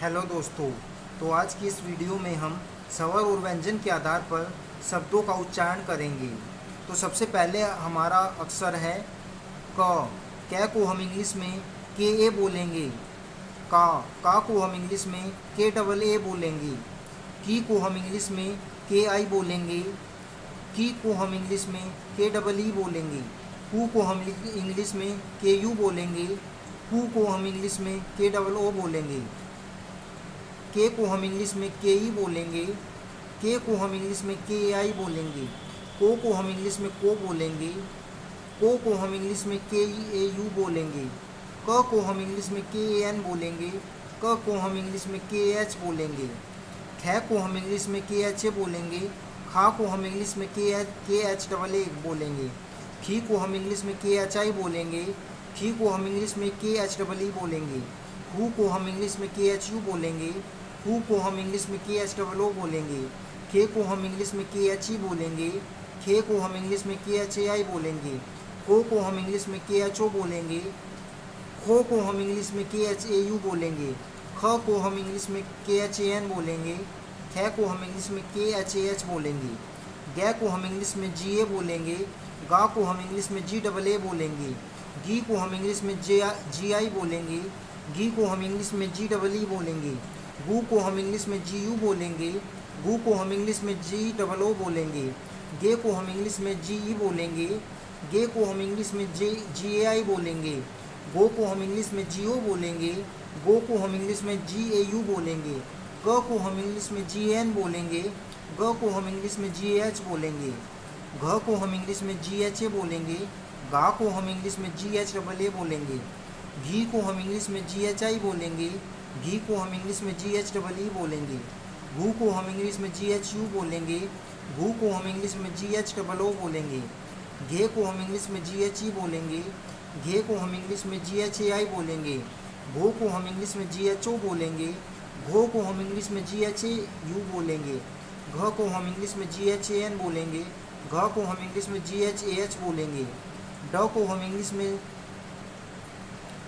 Hello दोस्तों। तो आज की इस वीडियो में हम स्वर और व्यंजन के आधार पर शब्दों का उच्चारण करेंगे। तो सबसे पहले हमारा अक्षर है क। कै को हम इंग्लिश में के ए बोलेंगे। का को हम इंग्लिश में के डबल ए बोलेंगे। की को हम इंग्लिश में के आई बोलेंगे। की को हम इंग्लिश में के डबल ई बोलेंगे। कू को हम इंग्लिश में के यू बोलेंगे। कू को हम इंग्लिश में के डबल ओ बोलेंगे। के को हम इंग्लिश में के ई बोलेंगे। के को हम इंग्लिश में के आई बोलेंगे। को हम इंग्लिश में को बोलेंगे। को हम इंग्लिश में के ई ए यू बोलेंगे। क को हम इंग्लिश में के ए एन बोलेंगे। क को हम इंग्लिश में के एच बोलेंगे। ख को हम इंग्लिश में के एच ए बोलेंगे। खा को हम इंग्लिश में के एच डबल ए बोलेंगे। खी को हम इंग्लिश में के एच आई बोलेंगे। खी को हम इंग्लिश में के एच डबल ई बोलेंगे। हु को हम इंग्लिश में के एच यू बोलेंगे। हु को हम इंग्लिश में के एच डबल ओ बोलेंगे। खे को हम इंग्लिश में के एच ई बोलेंगे। खे को हम इंग्लिश में के एच ए आई बोलेंगे। को हम इंग्लिश में के एच ओ बोलेंगे। खो को हम इंग्लिश में के एच ए यू बोलेंगे। ख को हम इंग्लिश में के एच ए एन बोलेंगे। ख को हम इंग्लिश में के एच ए एच बोलेंगे। ग को हम इंग्लिश में जी ए बोलेंगे। गा को हम इंग्लिश में जी डबल ए बोलेंगे। गी को हम इंग्लिश में जी आई बोलेंगे। गी को हम इंग्लिश में जी डबल ई बोलेंगे। गू को हम इंग्लिश में जी यू बोलेंगे। गू को हम इंग्लिश में जी डबल ओ बोलेंगे। गे को हम इंग्लिश में जी ई बोलेंगे। गे को हम इंग्लिश में जी ए आई बोलेंगे। गो को हम इंग्लिश में जी ओ बोलेंगे। गो को हम इंग्लिश में जी ए यू बोलेंगे। ग को हम इंग्लिश में जी एन बोलेंगे। ग को हम इंग्लिश में जी एच बोलेंगे। घ को हम इंग्लिश में जी एच ए बोलेंगे। गा को हम इंग्लिश में जी एच डबल ए बोलेंगे। घी को हम इंग्लिश में जी एच आई बोलेंगे। घी को हम इंग्लिश में जी एच डबल ई बोलेंगे। घू को हम इंग्लिश में जी एच यू बोलेंगे। घू को हम इंग्लिश में जी एच डबल ओ बोलेंगे। घे को हम इंग्लिश में जी एच ई बोलेंगे। घे को हम इंग्लिश में जी एच ए आई बोलेंगे। घो को हम इंग्लिश में जी एच ओ बोलेंगे। घो को हम इंग्लिश में जी एच ए यू बोलेंगे। घ को हम इंग्लिश में जी एच ए एन बोलेंगे। घ को हम इंग्लिश में जी एच ए एच बोलेंगे। ड को हम इंग्लिश में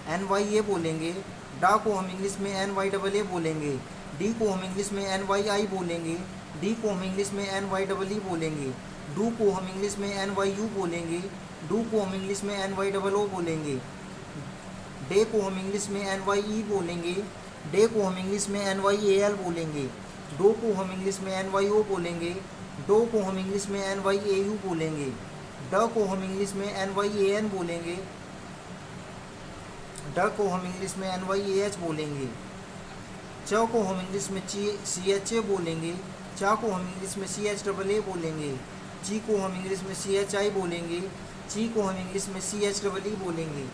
एन वाई ए बोलेंगे। डा को हम इंग्लिश में एन वाई डबल ए बोलेंगे। डी को हम इंग्लिश में एन वाई आई बोलेंगे। डी को हम इंग्लिश में एन वाई डबल ई बोलेंगे। डू को हम इंग्लिश में एन वाई यू बोलेंगे। डू को हम इंग्लिश में एन वाई डबल ओ बोलेंगे। डे को हम इंग्लिश में एन वाई ई बोलेंगे। डे को हम इंग्लिश में एन वाई ए एल बोलेंगे। डो को हम इंग्लिश में एन वाई ओ बोलेंगे। डो को हम इंग्लिश में एन वाई ए यू बोलेंगे। ड को हम इंग्लिश में एन वाई ए एन बोलेंगे। ड को हम इंग्लिश में एन वाई ए एच बोलेंगे। च को हम इंग्लिश में सी एच ए बोलेंगे। चा को हम इंग्लिश में सी एच डबल ए बोलेंगे। ची को हम इंग्लिश में सी एच आई बोलेंगे। ची को हम इंग्लिश में सी एच डबल ई बोलेंगे।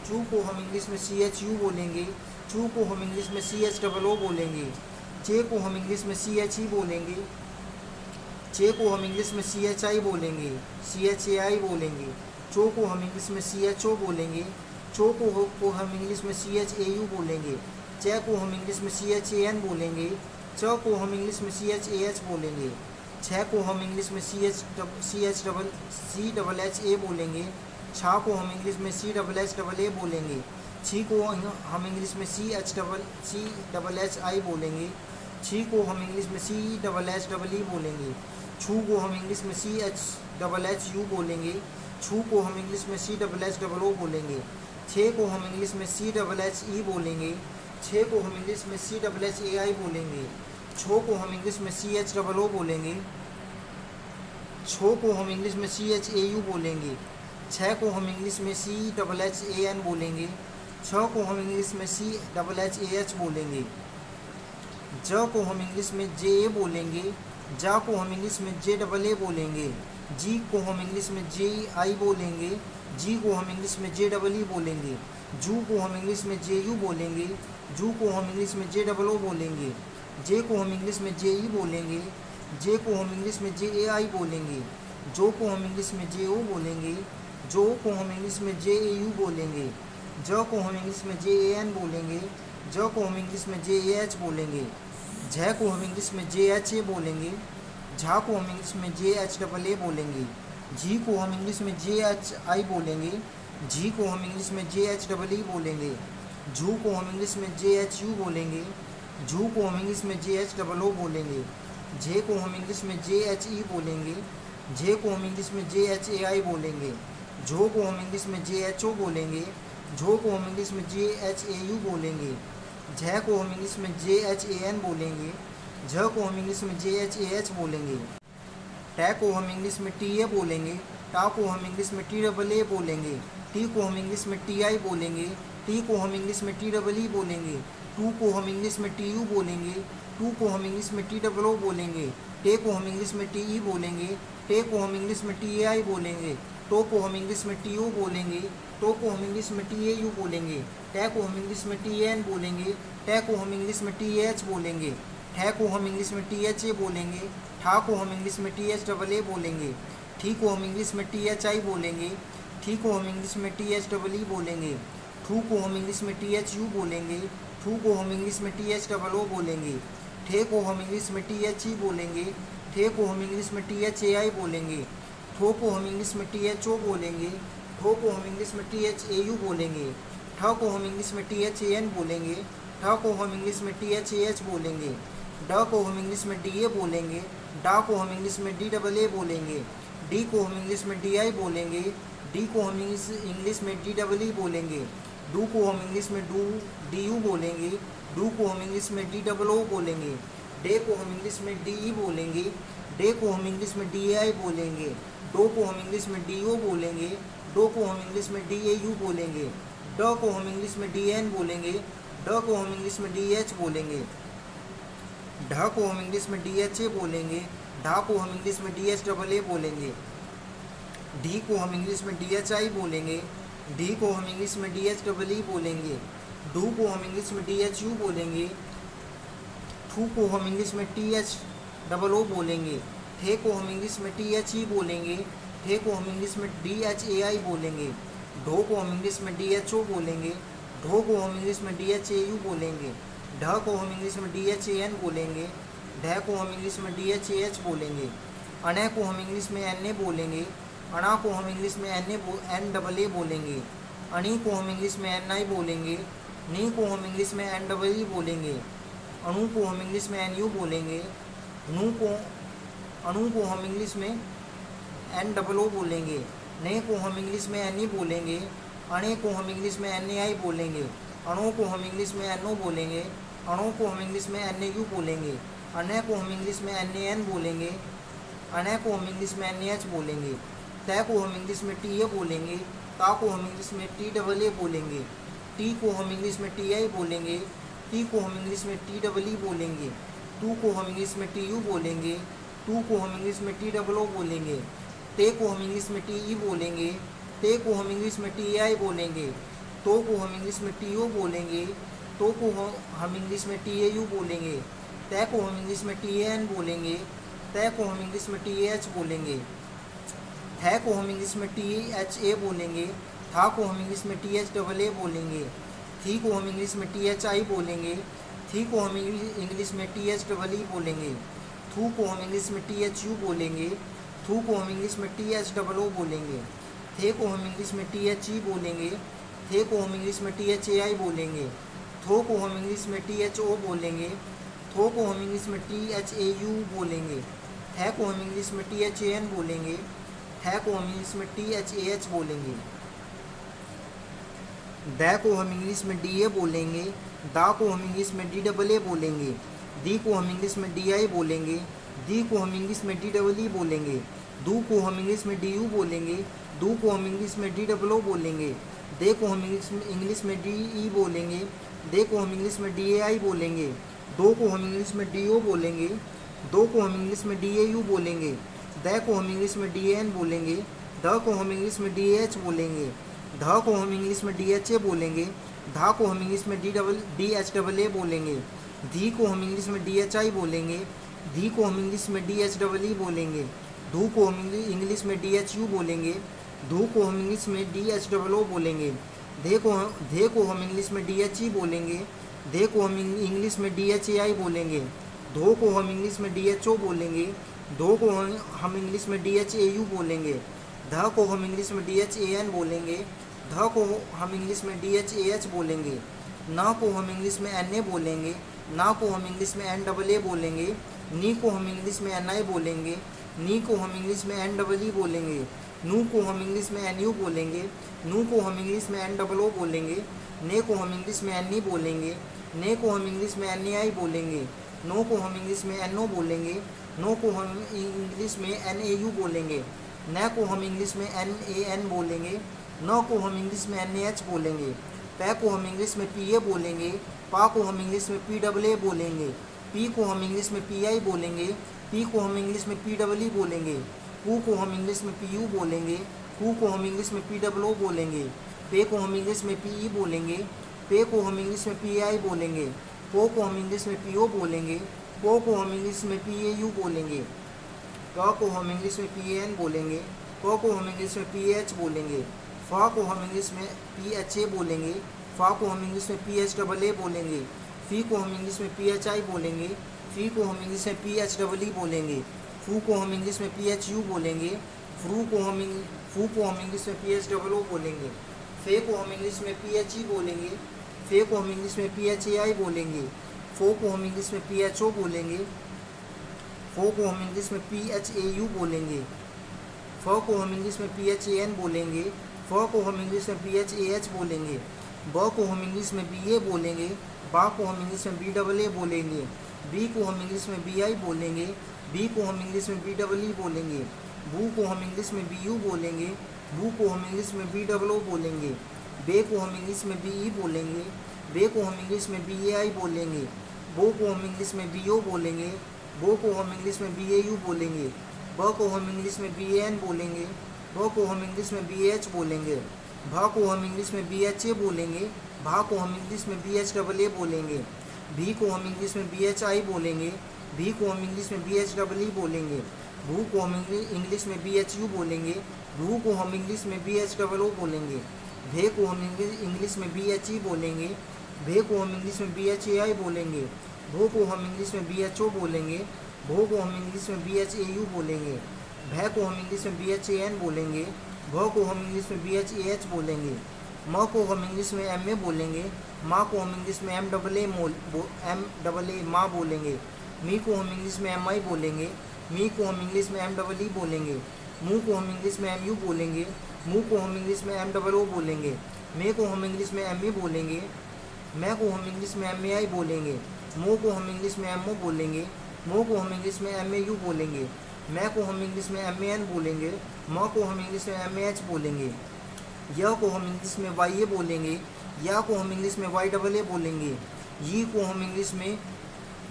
चू को हम इंग्लिश में सी एच यू बोलेंगे। चू को हम इंग्लिश में सी एच डबल ओ बोलेंगे। चे को हम इंग्लिश में सी एच ई बोलेंगे। चे को हम इंग्लिश में सी एच आई बोलेंगे। सी एच ए आई बोलेंगे। चो को हम इंग्लिश में सी एच ओ बोलेंगे। चो को हम इंग्लिश में सी एच ए यू बोलेंगे। चे को हम इंग्लिश में सी एच ए एन बोलेंगे। च को हम इंग्लिश में सी एच ए एच बोलेंगे। छ को हम इंग्लिश में सी डबल एच ए बोलेंगे। छा को हम इंग्लिश में C double H double A बोलेंगे। छी को हम इंग्लिश में सी डबल एच आई बोलेंगे। छी को हम इंग्लिश में C double H double E बोलेंगे। छू को हम इंग्लिश में C H double H U बोलेंगे। छू को हम इंग्लिश में C double H double O बोलेंगे। छे को हम इंग्लिश में सी डबल एच ई बोलेंगे। छे को हम इंग्लिश में सी डबल एच ए आई बोलेंगे। छो को हम इंग्लिश में सी एच डबल ओ बोलेंगे। छो को हम इंग्लिश में सी एच ए यू बोलेंगे। छ को हम इंग्लिश में C double H A N बोलेंगे। छ को हम इंग्लिश में C double H A H बोलेंगे। ज को हम इंग्लिश में जे ए बोलेंगे। जा को हम इंग्लिश में जे डबल ए बोलेंगे। जी को हम इंग्लिश में जे आई बोलेंगे। जी को हम इंग्लिश में जे डबल ई बोलेंगे। जू को हम इंग्लिश में जे यू बोलेंगे। जू को हम इंग्लिश में जे डबल ओ बोलेंगे। जे को हम इंग्लिश में जे ई बोलेंगे। जे को हम इंग्लिश में जे ए आई बोलेंगे। जो को हम इंग्लिश में जे ओ बोलेंगे। जो को हम इंग्लिश में जे ए यू बोलेंगे। ज को हम इंग्लिश में जे ए एन बोलेंगे। ज को हम इंग्लिश में जे ए एच बोलेंगे। झ को हम इंग्लिश में जे एच ए बोलेंगे। झा को हम इंग्लिश में जे एच डबल ए बोलेंगे। झी को हम इंग्लिश में जे एच आई बोलेंगे। झी को हम इंग्लिश में जे एच डबल ई बोलेंगे। झू को हम इंग्लिश में जे एच यू बोलेंगे। झू को हम इंग्लिश में JHOO बोलेंगे। जे को हम इंग्लिश में JHE बोलेंगे। जे को हम इंग्लिश में JHAI बोलेंगे। झो को हम इंग्लिश में JHO बोलेंगे। झो को हम इंग्लिश में JHAU बोलेंगे। झ को हम इंग्लिश में JHAN बोलेंगे। झ को हम इंग्लिश में JHAH बोलेंगे। ट को हम इंग्लिश में TA बोलेंगे। टा को हम इंग्लिश में TAA बोलेंगे। टी को हम इंग्लिश में TI बोलेंगे। टी को हम इंग्लिश में TEE बोलेंगे। टू को हम इंग्लिश में TU बोलेंगे। टू को हम इंग्लिश में TOO बोलेंगे। टे को हम इंग्लिश में TE बोलेंगे। टे को हम इंग्लिश में TAI बोलेंगे। टो को हम इंग्लिश में TO बोलेंगे। टो को हम इंग्लिश में TAU बोलेंगे। टे को हम इंग्लिश में TAN बोलेंगे। टे को हम इंग्लिश में TAH बोलेंगे। ठे को हम इंग्लिश में THA बोलेंगे। ठा को हम इंग्लिश में THAA बोलेंगे। ठी को हम इंग्लिश में THI बोलेंगे। ठी को हम इंग्लिश में THEE बोलेंगे। ठू को हम इंग्लिश में THU बोलेंगे। ठू को हम इंग्लिश में THOO बोलेंगे। ठे को हम इंग्लिश में THE बोलेंगे। ठे को हम इंग्लिश में THAI बोलेंगे। ठो को हम इंग्लिश में THO बोलेंगे। ठो को हम इंग्लिश में THAU बोलेंगे। ठ को हम इंग्लिश में THAN बोलेंगे। ठ को हम इंग्लिश में THAH बोलेंगे। ड को हम इंग्लिश में DA बोलेंगे। डा को हम इंग्लिश में DAA बोलेंगे। डी को हम इंग्लिश में DI बोलेंगे। डी को हम इंग्लिश में DEE बोलेंगे। डू को हम इंग्लिश में DU बोलेंगे। डू को हम इंग्लिश में DOO बोलेंगे। डे को हम इंग्लिश में DE बोलेंगे। डे को हम इंग्लिश में DAI बोलेंगे। डो को हम इंग्लिश में DO बोलेंगे। डो को हम इंग्लिश में DAU बोलेंगे। ड को हम इंग्लिश में DN बोलेंगे। ड को हम इंग्लिश में DH बोलेंगे। ढ को हम इंग्लिश में DHA बोलेंगे। ढा को हम इंग्लिश में DHAA बोलेंगे। डी को हम इंग्लिश में DHI बोलेंगे। डी को हम इंग्लिश में DHEE बोलेंगे। डू को हम इंग्लिश में DHU बोलेंगे। ठू को हम इंग्लिश में THOO बोलेंगे। ठे को हम इंग्लिश में THE बोलेंगे। ठे को हम इंग्लिश में DHAI बोलेंगे। ढो को हम इंग्लिश में DHO बोलेंगे। ढो को हम इंग्लिश में DHAU बोलेंगे। ढ को हम इंग्लिश में DHAN बोलेंगे। ढ को हम इंग्लिश में DHAH बोलेंगे। अने को हम इंग्लिश में NA बोलेंगे। अणा को हम इंग्लिश में NAA बोलेंगे। अणी को हम इंग्लिश में NI बोलेंगे। नी को हम इंग्लिश में NEE बोलेंगे। अणु को हम इंग्लिश में NU बोलेंगे। अणु को हम इंग्लिश में NOO बोलेंगे। ने को हम इंग्लिश में NE बोलेंगे। अणे को हम इंग्लिश में NAI बोलेंगे। अणु को हम इंग्लिश में NO बोलेंगे। अणु को हम इंग्लिश में NAU बोलेंगे। अने को हम इंग्लिश में NAN बोलेंगे। अने को हम इंग्लिश में NAH बोलेंगे। तय को हम इंग्लिश में TA बोलेंगे। ता को हम इंग्लिश में TAA बोलेंगे। टी को हम इंग्लिश में TI बोलेंगे। टी को हम इंग्लिश में TEE बोलेंगे। टू को हम इंग्लिश में TU बोलेंगे। टू को हम इंग्लिश में TOO बोलेंगे। ते को हम इंग्लिश में TE बोलेंगे। ते को हम इंग्लिश में TI बोलेंगे। तो को हम इंग्लिश में TO बोलेंगे। तो को हम इंग्लिश में TAU बोलेंगे। तय को हम इंग्लिश में TAN बोलेंगे। तय को हम इंग्लिश में TAH बोलेंगे। थ को हम इंग्लिश में THA बोलेंगे। था को हम इंग्लिश में THAA बोलेंगे। थी को हम इंग्लिश में THI बोलेंगे। थी को हम इंग्लिश में THEE बोलेंगे। थू को हम इंग्लिश में THU बोलेंगे। थू को हम इंग्लिश में THOO बोलेंगे। थे को हम इंग्लिश में THE बोलेंगे। थे को हम इंग्लिश में THAI बोलेंगे। थो को हम इंग्लिश में THO बोलेंगे। थो को हम इंग्लिश में THAU बोलेंगे। है को हम इंग्लिश में THAN बोलेंगे। है को हम इंग्लिश में THAH बोलेंगे। द को हम इंग्लिश में DA बोलेंगे। दा को हम इंग्लिश में DAA बोलेंगे। दी को हम इंग्लिश में DI बोलेंगे। दी को हम इंग्लिश में DEE बोलेंगे। दू को हम इंग्लिश में DU बोलेंगे। दू को हम इंग्लिश में DOO बोलेंगे। दे को हम इंग्लिश में DE बोलेंगे। दे को हम इंग्लिश में DAI बोलेंगे। दो को हम इंग्लिश में DO बोलेंगे। दो को हम इंग्लिश में DAU बोलेंगे। द को हम इंग्लिश में DAN बोलेंगे। ध को हम इंग्लिश में DAH बोलेंगे। ध को हम इंग्लिश में DHA बोलेंगे। धा को हम इंग्लिश में DHAA बोलेंगे। धी को हम इंग्लिश में DHI बोलेंगे। धी को हम इंग्लिश में DHEE बोलेंगे। धू को हम इंग्लिश में DHU बोलेंगे। धू को हम इंग्लिश में DHOO बोलेंगे। धे को हम इंग्लिश में DHE बोलेंगे। धे को हम इंग्लिश में DHAI बोलेंगे। धो को हम इंग्लिश में DHO बोलेंगे। धो को हम इंग्लिश में DHAU बोलेंगे। ध को हम इंग्लिश में DHAN बोलेंगे। ध को हम इंग्लिश में DHAH बोलेंगे। न को हम इंग्लिश में NA बोलेंगे। ना को हम इंग्लिश में एन डबल ए बोलेंगे, नी को हम इंग्लिश में एन आई बोलेंगे, नी को हम इंग्लिश में एन डबल ई बोलेंगे, नू को हम इंग्लिश में एन यू बोलेंगे, नू को हम इंग्लिश में एन डबल ओ बोलेंगे, ने को हम इंग्लिश में एन ई बोलेंगे, ने को हम इंग्लिश में एन ए आई बोलेंगे, नो को हम इंग्लिश में एन ओ बोलेंगे, नो को हम इंग्लिश में एन ए यू बोलेंगे, न को हम इंग्लिश में एन ए एन बोलेंगे, न को हम इंग्लिश में एन ए एच बोलेंगे, पै को हम इंग्लिश में पी ए बोलेंगे, पा को हम इंग्लिश में पी डबल ए बोलेंगे, पी को हम इंग्लिश में पी आई बोलेंगे, पी को हम इंग्लिश में पी डबल ई बोलेंगे, पू को हम इंग्लिश में पी यू बोलेंगे, पू को हम इंग्लिश में पी डबल ओ बोलेंगे, पे को हम इंग्लिश में पी ई बोलेंगे, पे को हम इंग्लिश में पी आई बोलेंगे, पो को हम इंग्लिश में पी ओ बोलेंगे, पो को हम इंग्लिश में पी ए यू बोलेंगे, प को हम इंग्लिश में पी ए एन बोलेंगे, प को हम इंग्लिश में पी एच बोलेंगे, फ को हम इंग्लिश में पी एच ए बोलेंगे, फ को हम इंग्लिश में पी एच डबल ए बोलेंगे, फी को हम इंग्लिश में पी एच आई बोलेंगे, फी को हम इंग्लिश में पी एच डबल ई बोलेंगे, फू को हम इंग्लिश में पी एच यू बोलेंगे, फू को हम इंग्लिश में पी एच डबल ओ बोलेंगे, फे को हम इंग्लिश में पी एच ई बोलेंगे, फे को हम इंग्लिश में पी एच ए आई बोलेंगे, फो को हम इंग्लिश में पी एच ओ बोलेंगे, फो को हम इंग्लिश में पी एच ए यू बोलेंगे, फ को हम इंग्लिश में पी एच ए एन बोलेंगे, फ को हम इंग्लिश में पी एच ए एच बोलेंगे, ब को हम इंग्लिश में बी ए बोलेंगे, बा को हम इंग्लिश में बी डबल ए बोलेंगे, बी को हम इंग्लिश में बी आई बोलेंगे, बी को हम इंग्लिश में बी डबल ई बोलेंगे, बू को हम इंग्लिश में बी यू बोलेंगे, बू को हम इंग्लिश में बी डबल ओ बोलेंगे, बे को हम इंग्लिश में बी ई बोलेंगे, बे को हम इंग्लिश में बी ए आई बोलेंगे, बो को हम इंग्लिश में बी ओ बोलेंगे, बो को हम इंग्लिश में बी ए यू बोलेंगे, ब को हम इंग्लिश में बी ए एन बोलेंगे, ब को हम इंग्लिश में बी एच बोलेंगे, भा को हम इंग्लिश में बी एच ए बोलेंगे, भा को हम इंग्लिश में बी एच डबल ए बोलेंगे, भी को हम इंग्लिश में बी एच आई बोलेंगे, भी को हम इंग्लिश में बी एच डबल ई बोलेंगे, भू को हम इंग्लिश में बी एच यू बोलेंगे, भू को हम इंग्लिश में बी एच डबल ओ बोलेंगे, भे को हम इंग्लिश में बी एच ई बोलेंगे, भे को हम इंग्लिश में बी एच ए आई बोलेंगे, भो को हम इंग्लिश में बी एच ओ बोलेंगे, भो को हम इंग्लिश में बी एच ए यू बोलेंगे, भै को हम इंग्लिश में बी एच ए एन बोलेंगे, भ को हम इंग्लिश में बी एच ए एच बोलेंगे, म को हम इंग्लिश में एम ए बोलेंगे, माँ को हम इंग्लिश में एम डबल ए माँ बोलेंगे, मी को हम इंग्लिश में एम आई बोलेंगे, मी को हम इंग्लिश में एम डबल ई बोलेंगे, मू को हम इंग्लिश में एम यू बोलेंगे, मू को हम इंग्लिश में एम डबल ओ बोलेंगे, मे को हम इंग्लिश में एम ए बोलेंगे, मैं को हम इंग्लिश में एम ए आई बोलेंगे, मो को हम इंग्लिश में एम ओ बोलेंगे, मो को हम इंग्लिश में एम ए यू बोलेंगे, मैं को हम इंग्लिश में एम ए एन बोलेंगे, म को हम इंग्लिश में एम ए एच बोलेंगे, य को हम इंग्लिश में वाई ए बोलेंगे, या को हम इंग्लिश में वाई डबल ए बोलेंगे, यी को हम इंग्लिश में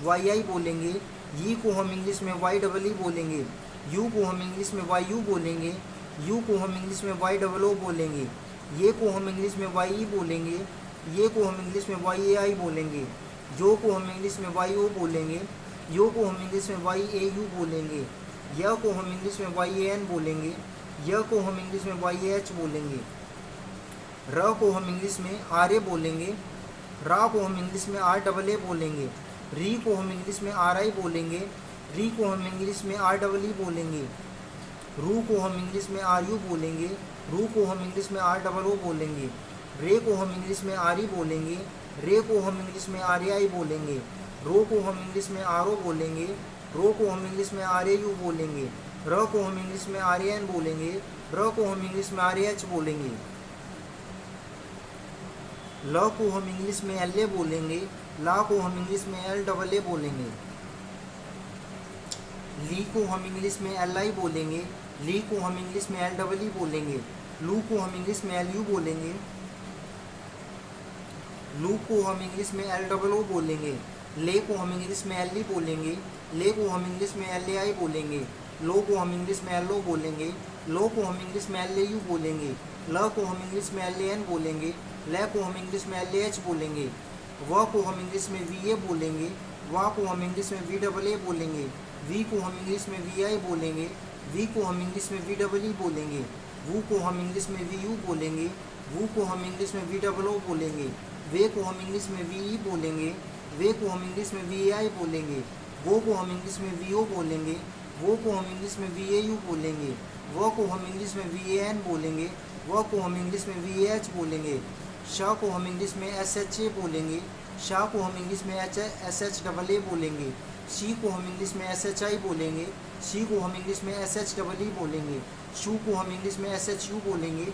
वाई आई बोलेंगे, यी को हम इंग्लिश में वाई डबल ई बोलेंगे, यू को हम इंग्लिश में वाई यू बोलेंगे, यू को हम इंग्लिश में वाई डबल ओ बोलेंगे, ये को हम इंग्लिश में वाई ई बोलेंगे, ये को हम इंग्लिश में वाई ए आई बोलेंगे, जो को हम इंग्लिश में वाई ओ बोलेंगे, यो को हम इंग्लिश में वाई ए यू बोलेंगे, य को हम इंग्लिश में वाई ए एन बोलेंगे, य को हम इंग्लिश में वाई ए एच बोलेंगे, र को हम इंग्लिश में आर ए बोलेंगे, रा को हम इंग्लिश में आर डबल ए बोलेंगे, री को हम इंग्लिश में आर आई बोलेंगे, री को हम इंग्लिश में आर डबल ई बोलेंगे, रू को हम इंग्लिश में आर यू बोलेंगे, रू को हम इंग्लिश में आर डबल ओ बोलेंगे, रे को हम इंग्लिश में आर ई बोलेंगे, रे को हम इंग्लिश में आर ए आई बोलेंगे, रो को हम इंग्लिश में आर ओ बोलेंगे, रो को हम इंग्लिश में आर ए यू बोलेंगे, र को हम इंग्लिश में आर ए एन बोलेंगे, र को हम इंग्लिश में आर ए एच बोलेंगे, ल को हम इंग्लिश में एल ए बोलेंगे, ला को हम इंग्लिश में एल डबल ए बोलेंगे, ली को हम इंग्लिश में एल आई बोलेंगे, ली को हम इंग्लिश में एल डबल ई बोलेंगे, लू को हम इंग्लिश में एल यू बोलेंगे, लू को हम इंग्लिश में एल डबल ओ बोलेंगे, ले को हम इंग्लिश में एल ई बोलेंगे, ले को हम इंग्लिश में एल ए आई बोलेंगे, लो को हम इंग्लिश में एल ओ बोलेंगे, लो को हम इंग्लिश में एल ए यू बोलेंगे, ल को हम इंग्लिश में एल ए एन बोलेंगे, ल को हम इंग्लिश में एल ए एच बोलेंगे, व को हम इंग्लिश में वी ए बोलेंगे, वा को हम इंग्लिश में वी डबल ए बोलेंगे, वी को हम इंग्लिश में वी आई बोलेंगे, वी को हम इंग्लिश में वी डबल ई बोलेंगे, वू को हम इंग्लिश में वी यू बोलेंगे, वू को हम इंग्लिश में वी डबल ओ बोलेंगे, वे को हम इंग्लिश में वी ई बोलेंगे, वे को हम इंग्लिश में वी आई बोलेंगे, वो को हम इंग्लिश में वी ओ बोलेंगे, वो को हम इंग्लिश में वी ए यू बोलेंगे, वो को हम इंग्लिश में वी ए एन बोलेंगे, वो को हम इंग्लिश में वी ए एच बोलेंगे, श को हम इंग्लिश में एस एच ए बोलेंगे, शाह को हम इंग्लिश में एस एच डबल ए बोलेंगे। शी को हम इंग्लिश में एस एच आई बोलेंगे। शी को हम इंग्लिश में एस एच डबल ई बोलेंगे। शू को हम इंग्लिश में एस एच यू बोलेंगे।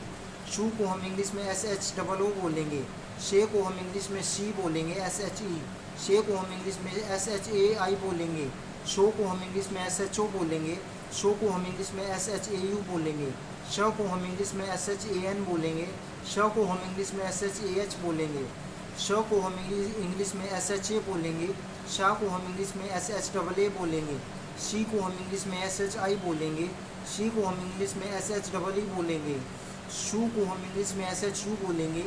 शू को हम इंग्लिश में एस एच डबल ओ बोलेंगे। शे को हम इंग्लिश में शी बोलेंगे एस एच ई। शे को हम इंग्लिश में एस एच ए आई बोलेंगे। शो को हम इंग्लिश में एस एच ओ बोलेंगे। शो को हम इंग्लिश में एस एच ए यू बोलेंगे। श को हम इंग्लिश में एस एच ए एन बोलेंगे। श को हम इंग्लिश में एस एच ए एच बोलेंगे। श को हम इंग्लिश में एस एच ए बोलेंगे। शाह को हम इंग्लिश में एस एच डबल ए बोलेंगे। शी को हम इंग्लिश में एस एच आई बोलेंगे। शी को हम इंग्लिश में एस एच डबल ई बोलेंगे। शू को हम इंग्लिश में एस एच यू बोलेंगे।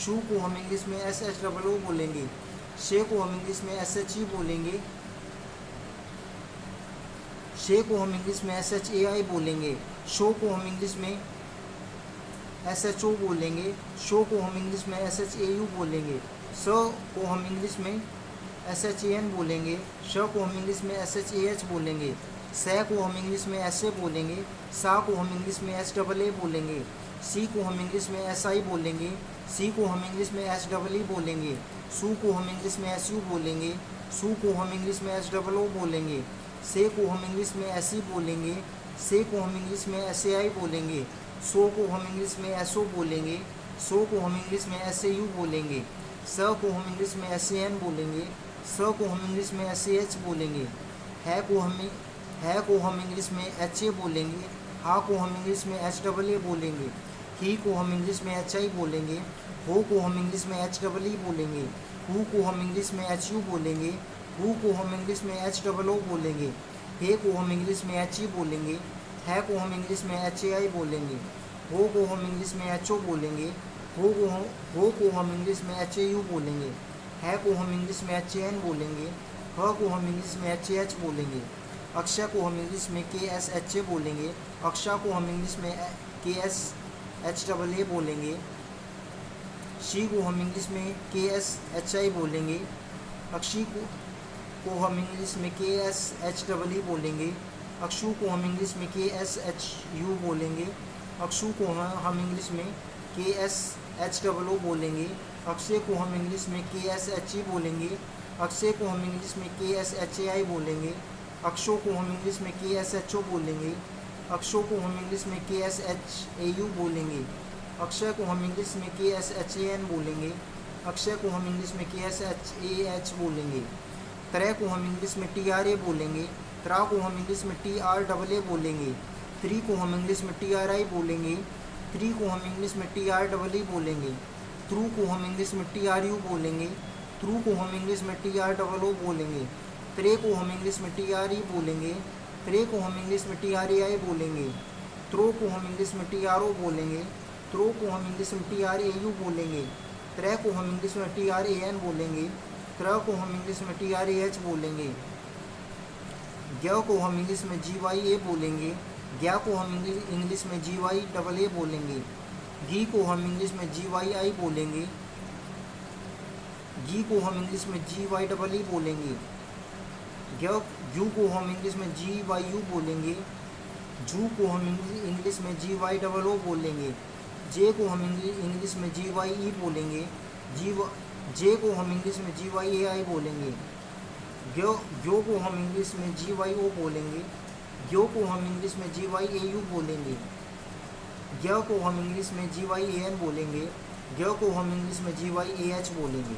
शू को हम इंग्लिश में एस एच डबल ओ बोलेंगे। शे को हम इंग्लिश में एस एच ई बोलेंगे। शे को हम इंग्लिश में एस एच ए आई बोलेंगे। शो को हम इंग्लिश में एस एच ओ बोलेंगे। शो को हम इंग्लिश में एस एच ए यू बोलेंगे। स को हम इंग्लिश में एस एच ए एन बोलेंगे। श को हम इंग्लिश में एस एच ए एच बोलेंगे। स को हम इंग्लिश में एस ए बोलेंगे। सा को हम इंग्लिश में एस डबल ए बोलेंगे। सी को हम इंग्लिश में एस आई बोलेंगे। सी को हम इंग्लिश में एस डबल ई बोलेंगे। सू को हम इंग्लिश में एस यू बोलेंगे। सू को हम इंग्लिश में एस डबल ओ बोलेंगे। से को हम इंग्लिश में एस ई बोलेंगे। से को हम इंग्लिश में एस ए आई बोलेंगे। सो को हम इंग्लिश में एस ओ बोलेंगे। सो को हम इंग्लिश में एस ए यू बोलेंगे। स को हम इंग्लिश में एस ए एन बोलेंगे। स को हम इंग्लिश में एस ए एच बोलेंगे। है को हम इंग्लिश में एच ए बोलेंगे। हा को हम इंग्लिश में एच डबल ए बोलेंगे। ही को हम इंग्लिश में एच आई बोलेंगे। हो को हम इंग्लिश में एच डबल ई बोलेंगे। हु को हम इंग्लिश में एच यू बोलेंगे। हु को हम इंग्लिश में एच डबल ओ बोलेंगे। हे को हम इंग्लिश में एच ई बोलेंगे। है को हम इंग्लिश में एच ए आई बोलेंगे। हो को हम इंग्लिश में एच ओ बोलेंगे। हो को हम इंग्लिश में एच ए यू बोलेंगे। है को हम इंग्लिश में एच ए एन बोलेंगे। ह को हम इंग्लिश में एच ए एच बोलेंगे। अक्षय को हम इंग्लिश में के एस एच ए बोलेंगे। अक्षा को हम इंग्लिश में के एस एच डबल ए बोलेंगे। शी को हम इंग्लिश में के एस एच आई बोलेंगे। अक्षी को हम इंग्लिश में के एस एच डबल ई बोलेंगे। अक्षु को हम इंग्लिश में के एस एच यू बोलेंगे। अक्षु को हम इंग्लिश में के एस एच डबल ओ बोलेंगे। अक्षय को हम इंग्लिश में के एस एच ई बोलेंगे। अक्षय को हम इंग्लिश में के एस एच ए आई बोलेंगे। अक्षों को हम इंग्लिश में के एस एच ओ बोलेंगे। अक्षों को हम इंग्लिश में के एस एच ए यू बोलेंगे। अक्षय को हम इंग्लिश में के एस एच ए एन बोलेंगे। अक्षय को हम इंग्लिश में के एस एच ए एच बोलेंगे। त्रय को हम इंग्लिश में टी आर ए बोलेंगे। त्रा को हम इंग्लिश में टी आर डबल ए बोलेंगे। त्री को हम इंग्लिश में टी आर आई बोलेंगे। त्री को हम इंग्लिश में टी आर डबल ई बोलेंगे। त्रु को हम इंग्लिश में टी आर यू बोलेंगे। त्रु को हम इंग्लिश में टी आर डबल ओ बोलेंगे। त्रे को हम इंग्लिश में टी आर ई बोलेंगे। त्रे को हम इंग्लिश में टी आर ए आई बोलेंगे। त्रो को हम इंग्लिश में टी आर ओ बोलेंगे। त्रो को हम इंग्लिश में टी आर ए यू बोलेंगे। त्रय को हम इंग्लिश में टी आर ए एन बोलेंगे। त्र को हम इंग्लिश में टी आर ए एच बोलेंगे। ज्ञ को हम इंग्लिश में जी वाई ए बोलेंगे। ज्ञा को हम इंग्लिश में जी वाई डबल ए बोलेंगे। घी को हम इंग्लिश में जी वाई आई बोलेंगे। घी को हम इंग्लिश में जी वाई डबल ई बोलेंगे। जू को हम इंग्लिश में जी वाई यू बोलेंगे। जू को हम इंग्लिश में जी वाई डबल ओ बोलेंगे। जे को हम इंग्लिश में जी वाई ई बोलेंगे। जे को हम इंग्लिश में जी वाई ए आई बोलेंगे। ग्यो को हम इंग्लिश में जी वाई ओ बोलेंगे। ग्यो को हम इंग्लिश में जी वाई ए यू बोलेंगे। ग्य को हम इंग्लिश में जी वाई ए एन बोलेंगे। ग्य को हम इंग्लिश में जी वाई ए एच बोलेंगे।